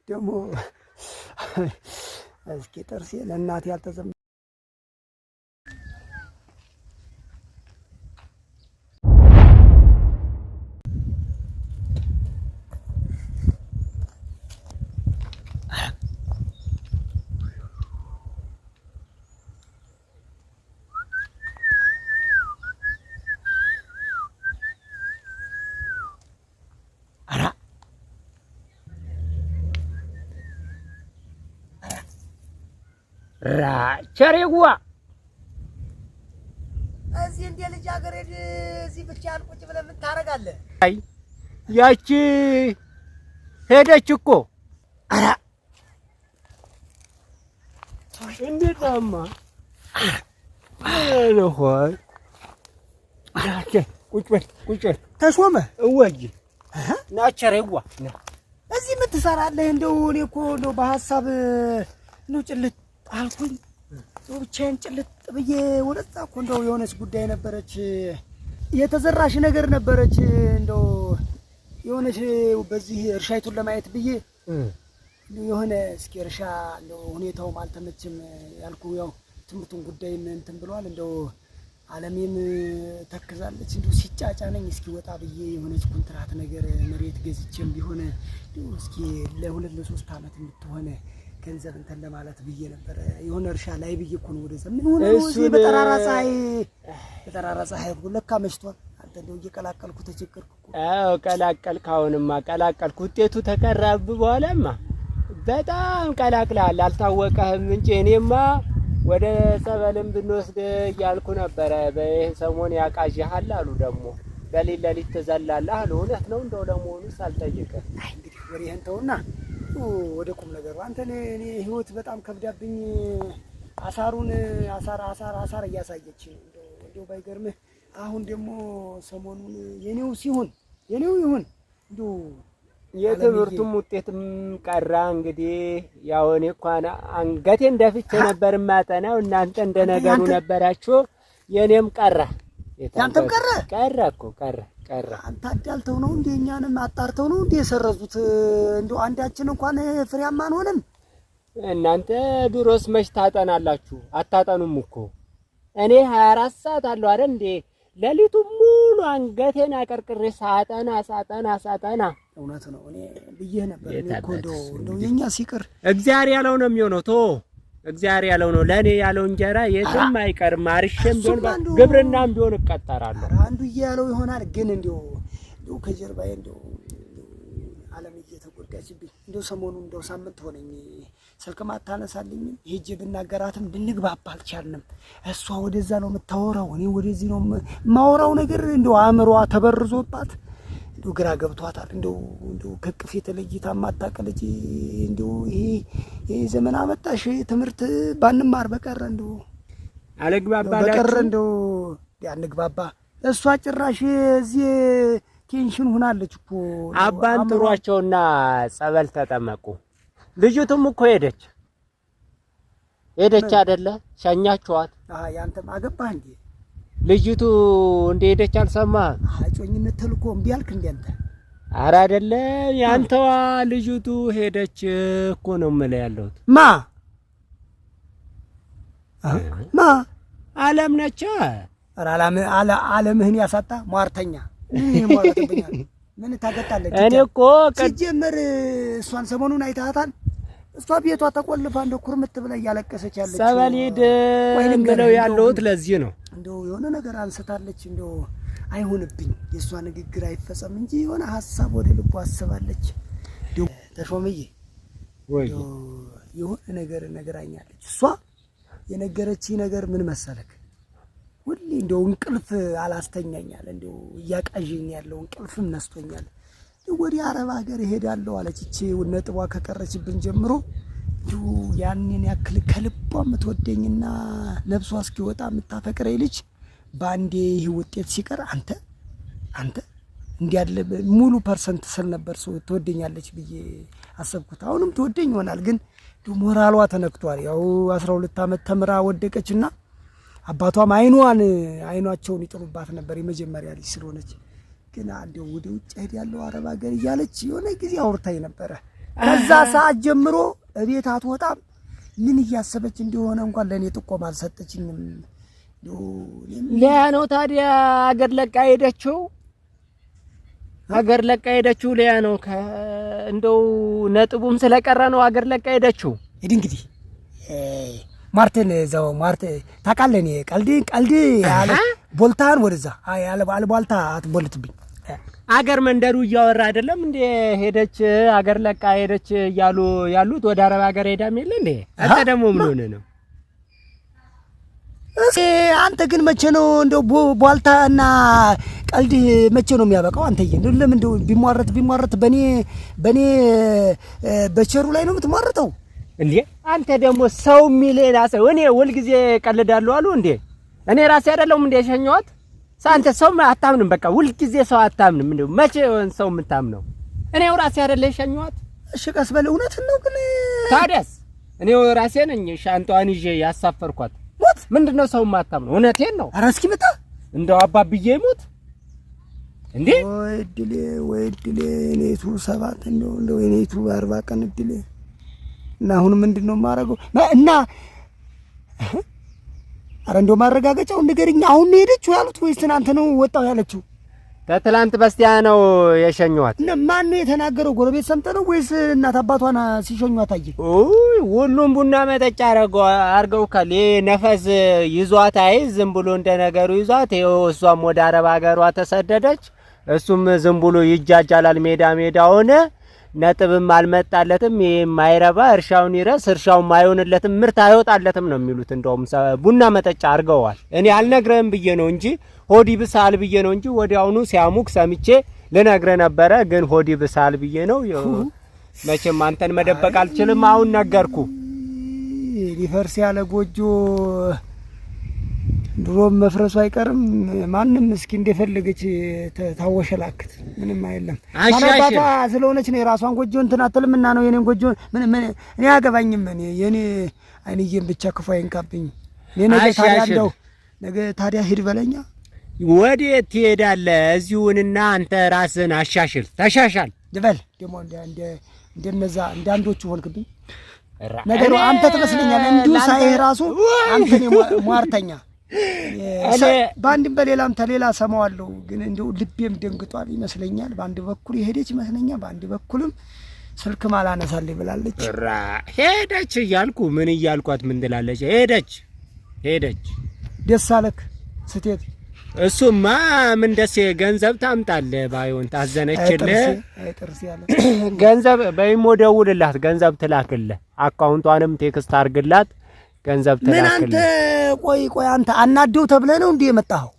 ደግሞ እስኪ ጥርሴ ለእናቴ ያልተዘም ቸሬዋ እዚህ እንደ ልጅ አገሬድ እዚህ ብቻህን ቁጭ ብለህ ምን ታረጋለህ? አይ ያቺ ሄደች እኮ። ኧረ እንዴትማ ለሆይ ናቸ ቁጭ በል ተሾመ እወይ ና ቸሬዋ እዚህ ምን ትሰራለህ? እንደው እኔ እኮ እንደው በሐሳብ ነው ጭልጥ አልኩኝ። ብቻዬን ጭልጥ ብዬ ወደዛ እኮ እንደው የሆነች ጉዳይ ነበረች፣ የተዘራሽ ነገር ነበረች። እንደው የሆነች በዚህ እርሻይቱን ለማየት ብዬ የሆነ እስኪ እርሻ እንደው ሁኔታውም አልተመችም ያልኩ ያው ትምህርቱን ጉዳይም እንትን ብሏል። እንደው ዓለሜም ተክዛለች። እንደው ሲጫጫነኝ እስኪ ወጣ ብዬ የሆነች ኮንትራት ነገር መሬት ገዝቼም ቢሆን እስኪ ለ2 ለ3 ዓመት የምትሆነ ገንዘብ እንትን ለማለት ብዬ ነበር። የሆነ እርሻ ላይ ብዬ እኮ ነው ወደዛ ምን ሆነ እዚህ በጠራራ ፀሐይ ለካ መሽቷል። አንተ እንደው እየቀላቀልኩ ተቸገርኩ እኮ። አዎ ቀላቀልክ። አሁንማ ቀላቀልክ። ውጤቱ ተቀራብ በኋላማ በጣም ቀላቅለሃል። አልታወቀህም እንጂ እኔማ ወደ ጸበልም ብንወስድ እያልኩ ነበረ። በይህ ሰሞን ያቃዥሃል አሉ። ደግሞ በሌሊት ትዘላለህ አሉ። እውነት ነው እንደው ለመሆኑ ሳልጠይቅህ? አይ እንግዲህ ወሬህን ተውና ወደ ቁም ነገሩ። አንተ እኔ ህይወት በጣም ከብዳብኝ አሳር እያሳየች እንደው ባይገርምህ አሁን ደግሞ ሰሞኑን የኔው ይሁን እንደው የትምህርቱም ውጤትም ቀራ። እንግዲህ ያው እኔ እንኳን አንገቴን ደፍቼ ነበር ማጠናው። እናንተ እንደነገሩ ነበራችሁ። የኔም ቀራ። ያንተም ቀራ እኮ ቀራ። አንተ አዳልተው ነው እንዴ? እኛንም አጣርተው ነው እንዴ የሰረዙት? እንደው አንዳችን እንኳን ፍሬያማ አንሆንም። እናንተ ድሮስ መች ታጠናላችሁ? አታጠኑም እኮ። እኔ 24 ሰዓት አለው አይደል እንዴ? ሌሊቱ ሙሉ አንገቴን አቀርቅሬ ሳጠና። እውነት ነው። እኔ ብዬሽ ነበር እኮ እንደው የኛ ሲቅር እግዚአብሔር ያለው ነው የሚሆነው። እግዚአብሔር ያለው ነው። ለኔ ያለው እንጀራ የትም አይቀርም። አርሼም ቢሆን ግብርናም ቢሆን እቀጠራለሁ። አንዱ ያለው ይሆናል። ግን እንደው ከጀርባዬ እንደው ዓለም እየተጎዳችብኝ እንደው ሰሞኑን እንደው ሳምንት ሆነኝ ስልክም አታነሳልኝም። ሄጄ ብናገራትም ልንግባባ አልቻልንም። እሷ ወደዛ ነው የምታወራው፣ እኔ ወደዚህ ነው የማወራው። ነገር እንደው አእምሮዋ ተበርዞባት እንደው ግራ ገብቷታል። እንደው ከቅፍ የተለይታ ማታውቅ ልጅ እንደው ይሄ ዘመን አመጣሽ ትምህርት ባንማር በቀረ እንደው አለግባባላችሁ በቀረ እንደው ያንግባባ። እሷ ጭራሽ እዚህ ቴንሽን ሆናለች እኮ። አባን ጥሯቸውና ጸበል ተጠመቁ። ልጅቱም እኮ ሄደች አይደለ? ሸኛችኋት? ያንተም አገባህ እንዴ? ልጅቱ እንደሄደች አልሰማህም? ጮኝነት ተልኮ እምቢ አልክ እንዴ አንተ? ኧረ አይደለ ያንተዋ ልጅቱ ሄደች እኮ ነው የምልህ ያለሁት። ማ ዓለም ነች። ኧረ ዓለምህን ያሳጣ ሟርተኛ ምን ታገጣለች? እኔ እኮ ሲጀመር እሷን ሰሞኑን አይተሃታል? እሷ ቤቷ ተቆልፋ እንደው ኩርምት ብላ እያለቀሰች ያለች ጸበል ሄድ ብለው ያለሁት ለዚህ ነው። እንደው የሆነ ነገር አንስታለች። እንደው አይሆንብኝ የእሷ ንግግር አይፈጸም እንጂ የሆነ ሀሳብ ወደ ልቧ አስባለች። ተሾመዬ የሆነ ነገር ነገራኛለች። እሷ የነገረችኝ ነገር ምን መሰለክ? ሁሌ እንደው እንቅልፍ አላስተኛኛል። እንደው እያቃዠኝ ያለው እንቅልፍም ነስቶኛል። ወደ አረብ ሀገር እሄዳለሁ አለች። እቺ ነጥቧ ከቀረችብን ጀምሮ ያንን ያክል ከልቧ የምትወደኝና ነፍሷ እስኪወጣ የምታፈቅረኝ ልጅ ባንዴ ይህ ውጤት ሲቀር አንተ እንዲያለ ሙሉ ፐርሰንት ስል ነበር ሰው ትወደኛለች ብዬ አሰብኩት። አሁንም ትወደኝ ይሆናል፣ ግን ሞራሏ ተነክቷል። ያው 12 ዓመት ተምራ ወደቀችና አባቷም አይኗቸውን ይጥሩባት ነበር የመጀመሪያ ልጅ ስለሆነች። ግን አንዴው ወደ ውጭ ሄዳለሁ አረብ ሀገር እያለች የሆነ ጊዜ አውርታኝ ነበረ። ከዛ ሰዓት ጀምሮ እቤት አትወጣም። ምን እያሰበች እንደሆነ እንኳን ለኔ ጥቆማ አልሰጠችኝም። ሊያ ነው ታዲያ አገር ለቃ ሄደችው። አገር ለቃ ሄደችው ሊያ ነው። እንደው ነጥቡም ስለቀረ ነው አገር ለቃ ሄደችው። እንግዲህ ማርተን ዘው ማርተ ታውቃለህ፣ እኔ ቀልድ ያለ ቦልታን ወደዛ ያለ ባልታ አትቦልትብኝ። አገር መንደሩ እያወራ አይደለም እንዴ? ሄደች አገር ለቃ ሄደች እያሉ ያሉት ወደ አረብ አገር ሄዳም የለ እንዴ? አንተ ደግሞ ምን ሆነ ነው? አንተ ግን መቼ ነው እንደው ቦልታና ቀልድ መቼ ነው የሚያበቃው? አንተዬ እንደው ለምን እንደው ቢሟረት በኔ በቸሩ ላይ ነው የምትሟርተው እንዴ? አንተ ደግሞ ሰው ሚሌና ሰው እኔ ሁል ጊዜ ቀልዳለሁ አሉ እንዴ? እኔ ራሴ አይደለም እንዴ የሸኘኋት? ሳንተ ሰው አታምንም። በቃ ሁል ጊዜ ሰው አታምንም። እንደው መቼ ሰው የምታምነው? እኔው ራሴ አይደለም የሸኘኋት። እሺ ቀስ በል። እውነትን ነው ግን ታዲያስ እኔው ራሴ ነኝ ሻንጣዋን ይዤ ያሳፈርኳት። ሞት ምንድነው ሰው የማታምነው? እውነቴን ነው። ኧረ እስኪ መጣ እንደው አባብዬ ሞት እንዴ? ወይ ድሌ እኔቱ 7 እንደው እኔቱ 40 ቀን ድሌ እና አሁን ምንድነው የማደርገው? እና አረ እንደው ማረጋገጫው ንገሪኝ። አሁን ነው ሄደችው ያሉት ወይስ ትናንት ነው ወጣው ያለችው? ከትላንት በስቲያ ነው የሸኘኋት። እና ማን ነው የተናገረው? ጎረቤት ሰምተ ነው ወይስ እናት አባቷን ሲሸኙት አየ? ሁሉም ቡና መጠጫ አርገው ካለ ነፈስ ይዟት አይ ዝም ብሎ እንደነገሩ ይዟት እሷም ወደ አረብ ሀገሯ ተሰደደች። እሱም ዝም ብሎ ይጃጃላል። ሜዳ ሆነ። ነጥብም አልመጣለትም። የማይረባ እርሻውን ይረስ እርሻውን ማይሆንለትም ምርት አይወጣለትም ነው የሚሉት። እንደውም ቡና መጠጫ አርገዋል። እኔ አልነግረህም ብዬ ነው እንጂ ሆዲ ብሳል ብዬ ነው እንጂ ወዲያውኑ ሲያሙክ ሰምቼ ልነግርህ ነበረ። ግን ሆዲ ብሳል ብዬ ነው። መቼም አንተን መደበቅ አልችልም። አሁን ነገርኩ። ሊፈርስ ያለ ጎጆ ድሮም መፍረሱ አይቀርም። ማንም እስኪ እንደፈለገች ታወሸላክት ምንም አይደለም። ታናባቷ ስለሆነች ነው የራሷን ጎጆ እንትን አትልምና ነው የኔን ጎጆ ምን እኔ አያገባኝም። እኔ የኔ አይንዬን ብቻ ክፉ አይንካብኝ። ነገ ታዲያ እንደው ነገ ታዲያ ሂድ በለኛ። ወዴት ትሄዳለህ? እዚሁንና አንተ ራስህን አሻሽል፣ ተሻሻል ድበል። ደግሞ እንደነዛ እንዳንዶቹ ሆንክብኝ ነገሩ። አንተ ትመስለኛለህ እንዲሁ ሳይህ ራሱ አንተ ሟርተኛ በአንድም በሌላም ተሌላ ሰማዋለሁ። ግን እንደው ልቤም ደንግጧል ይመስለኛል። በአንድ በኩል የሄደች ይመስለኛል፣ በአንድ በኩልም ስልክም አላነሳልኝ ብላለች። ሄደች እያልኩ ምን እያልኳት ምን ትላለች? ሄደች ደስ አለክ ስትሄድ? እሱማ ምን ደስ ገንዘብ ታምጣለህ ባይሆን ታዘነችልህ። ጥርስ ያለ ገንዘብ በይሞ ደውልላት፣ ገንዘብ ትላክልህ። አካውንቷንም ቴክስት አርግላት፣ ገንዘብ ትላክልህ። ምን አንተ ቆይ አንተ አናደው ተብለህ ነው እንዴ የመጣኸው?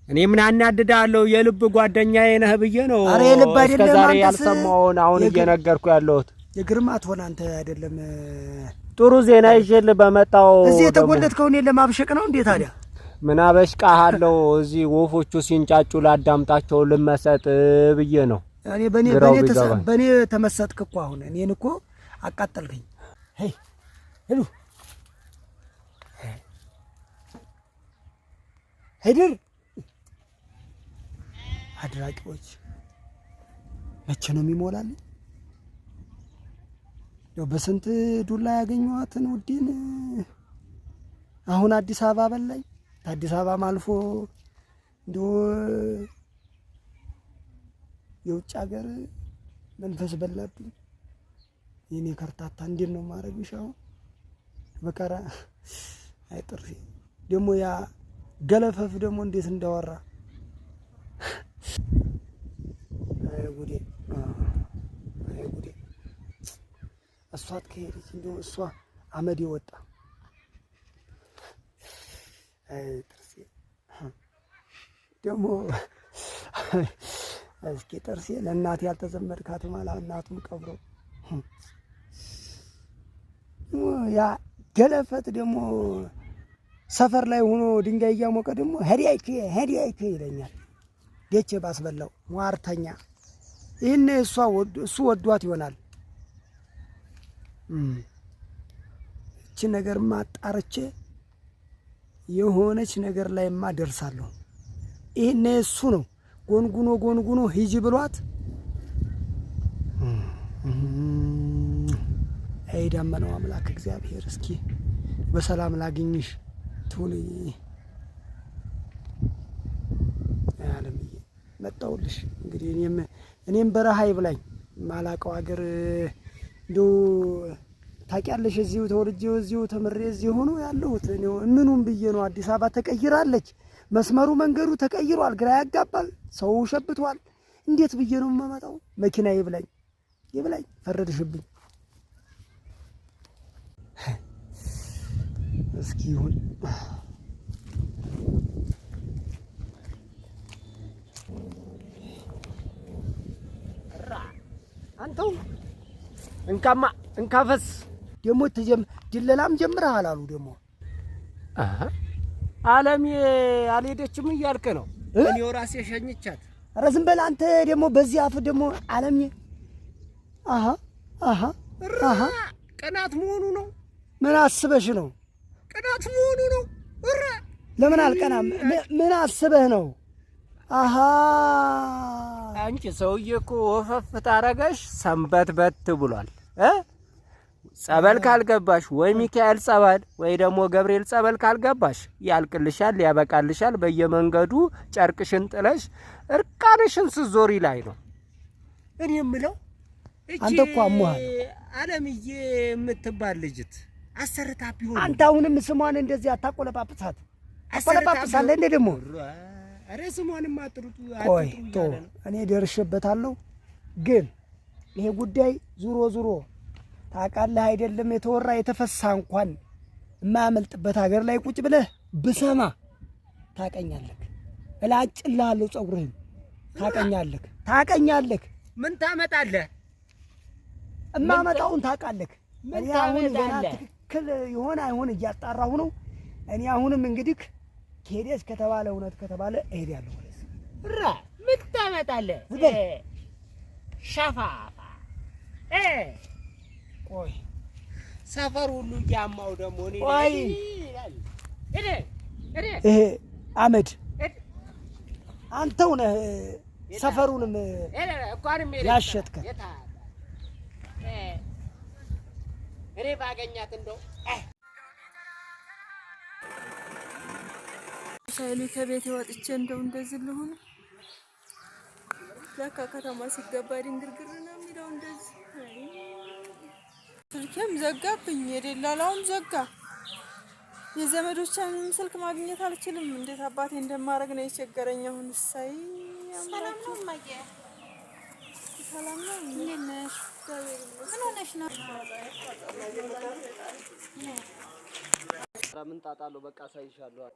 እኔ ምን አናድዳለሁ? የልብ ጓደኛዬ ነህ ብዬ ነው። አረ የልብ አይደለም። እስከዛሬ ያልሰማውን አሁን እየነገርኩ ያለሁት የግርማት ሆነ አንተ አይደለም። ጥሩ ዜና ይዤልህ በመጣው እዚህ የተጎለድከው እኔን ለማብሸቅ ነው እንዴ ታዲያ? ምን አበሽቃለሁ? እዚህ ወፎቹ ሲንጫጩ ላዳምጣቸው ልመሰጥ ብዬ ነው። እኔ በኔ ተመሰጥክ እኮ አሁን እኔን እኮ አቃጠልከኝ። ሄሉ ሄድር አድራቂዎች መቼ ነው የሚሞላል? ያው በስንት ዱላ ያገኘዋትን ውዴን አሁን አዲስ አበባ በላይ አዲስ አበባም አልፎ እንደው የውጭ ሀገር መንፈስ በላብኝ። የኔ ከርታታ እንዴት ነው ማረግሽ? አሁን በቀራ አይጥርሽ ደግሞ ያ ገለፈፍ ደግሞ እንዴት እንዳወራ ጉዴ እሷት ከሄደች እንደው እሷ አመድ ይወጣ ጥርሴ ደግሞ እስኪ ጥርሴ ለእናቴ ያልተዘመድካት ማለት እናቱን ቀብሮ ያ ገለፈት ደግሞ ሰፈር ላይ ሆኖ ድንጋይ እያሞቀ ደግሞ ሄዲያይቼ ይለኛል። ደቼ ባስበላው ሟርተኛ። ይህን እሱ ወዷት ይሆናል። እቺ ነገር ማጣርቼ የሆነች ነገር ላይማ ደርሳለሁ። ይሄን እሱ ነው ጎንጉኖ ሂጂ ብሏት የዳመናው አምላክ እግዚአብሔር እስኪ በሰላም ላግኝሽ ትሁን። አለምዬ መጣሁልሽ። እንግዲህ እኔም በረሃ ይብላኝ ማላቀው ሀገር እንደው ታውቂያለሽ፣ እዚሁ ተወልጄ እዚሁ ተምሬ እዚሁ ሆኖ ያለሁት እኔው ምኑን ብዬ ነው። አዲስ አበባ ተቀይራለች፣ መስመሩ መንገዱ ተቀይሯል፣ ግራ ያጋባል፣ ሰው ሸብቷል። እንዴት ብዬ ነው የምመጣው? መኪና ይብላኝ ፈረድሽብኝ። እስኪ ይሁን አንተው እንካፈስ ደግሞ ድለላም ጀምረሃል አሉ። ደግሞ አለም አልሄደችም እያልክ ነው? እኔው ራሴ ሸኝቻት። ኧረ ዝም በል አንተ ደግሞ በዚህ አፍ ደግሞ አለም ቅናት መሆኑ ነው። ምን አስበሽ ነው? ቅናት መሆኑ ነው። ለምን አልቀናም? ምን አስበህ ነው? አንቺ ሰውዬ እኮ ወፈፍ ታረገሽ ሰንበት በት ብሏል። ጸበል ካልገባሽ ወይ ሚካኤል ጸበል ወይ ደግሞ ገብርኤል ጸበል ካልገባሽ ያልቅልሻል፣ ያበቃልሻል። በየመንገዱ ጨርቅሽን ጥለሽ እርቃንሽን ስትዞሪ ላይ ነው። እኔ የምለው አንተ እኮ አሞሃል። አለምዬ የምትባል ልጅት አሰርታ ቢሆን አንተ አሁንም ስሟን እንደዚህ አታቆለጳጵሳት። አቆለጳጵሳለህ እንደ ደግሞ አረ ስሟንም አጥሩት። ቆይ እኔ ደርሼበታለሁ። ግን ይሄ ጉዳይ ዙሮ ታውቃለህ አይደለም የተወራ የተፈሳ እንኳን የማያመልጥበት ሀገር ላይ ቁጭ ብለህ ብሰማ ታቀኛለህ። እላጭልሃለሁ ፀጉርህን። ታቀኛለህ። ምን ታመጣለህ? እማመጣውን ታውቃለህ። እኔ አሁን ገና ትክክል ይሆን አይሆን እያጣራሁ ነው። እኔ አሁንም እንግዲህ ከሄደስ ከተባለ እውነት ከተባለ እሄዳለሁ። ምን ታመጣለህ? ሻፋፋ ቆይ ሰፈር ሁሉ እያማው ደግሞ እኔ ቆይ ይሄ አመድ አንተው ነህ ሰፈሩንም ያሸጥከ። እኔ ባገኛት እንደው ሳይሉ ከቤት ወጥቼ እንደው እንደዚህ ልሁን። ለካ ከተማ ሲገባ ድንግርግር ነው የሚለው እንደዚህ። ስልኬም ዘጋብኝ፣ የደላላውም ዘጋ። የዘመዶችን ስልክ ማግኘት አልችልም። እንዴት አባቴ እንደማረግ ነው የቸገረኝ አሁን። ሳይ ሰላም ነው ማየ? ሰላም ነው። እንዴት ነሽ? ምን ሆነሽ ነው? ምን ጣጣለሁ? በቃ ሳይሻለሁ።